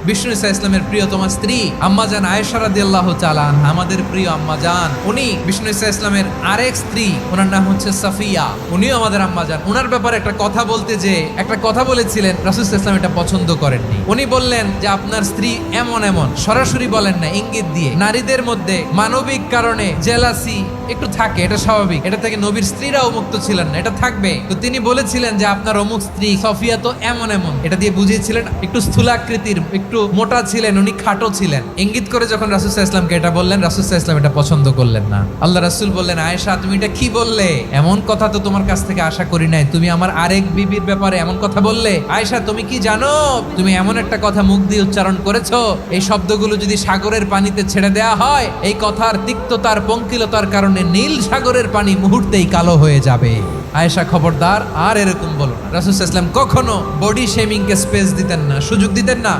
বিষ্ণু ইসা ইসলামের প্রিয়তমা স্ত্রী আম্মাজান আয়েশা রাদিয়াল্লাহু তাআলা আনহা, আমাদের প্রিয় আম্মাজান। উনি বিষ্ণু ইসা ইসলামের আরেক স্ত্রী, ওনার নাম হচ্ছে সাফিয়া, উনিও আমাদের আম্মাজান। ওনার ব্যাপারে একটা কথা বলতে যে একটা কথা বলেছিলেন, রাসূল সাল্লাল্লাহু আলাইহি ওয়াসাল্লাম এটা পছন্দ করেননি। উনি বললেন যে আপনার স্ত্রী এমন এমন, সরাসরি বলেন না, ইঙ্গিত দিয়ে। নারীদের মধ্যে মানবিক কারণে জেলাসি একটু থাকে, এটা স্বাভাবিক, এটা থেকে নবীর স্ত্রীরাও মুক্ত ছিলেন না, এটা থাকবে। তো তিনি বলেছিলেন যে আপনার অমুক স্ত্রী সফিয়া তো এমন এমন, এটা দিয়ে বুঝিয়েছিলেন একটু স্থূলাকৃতির, একটু মোটা ছিলেন, উনি খাটো ছিলেন। ইঙ্গিত করে যখন রাসূল সাল্লাল্লাহু আলাইহি ওয়াসাল্লামকে এটা বললেন, রাসূল সাল্লাল্লাহু আলাইহি ওয়াসাল্লাম এটা পছন্দ করলেন না। আল্লাহ রাসূল বললেন, আয়েশা তুমি এটা কি বললে? এমন কথা তো তোমার কাছ থেকে আশা করি নাই, তুমি আমার আরেক বিবির ব্যাপারে এমন কথা বললে। আয়েশা তুমি কি জানো, তুমি এমন একটা কথা মুখ দিয়ে উচ্চারণ করেছো, এই শব্দগুলো যদি সাগরের পানিতে ছেড়ে দেয়া হয়, এই কথার তিক্ততার পঙ্কিলতার কারণে নীল সাগরের পানি মুহূর্তেই কালো হয়ে যাবে। আয়েশা খবরদার, আর এরকম বলো না। রাসূল সাল্লাল্লাহু আলাইহি ওয়াসাল্লাম কখনো বডি শেমিং কে স্পেস দিতেন না, সুযোগ দিতেন না।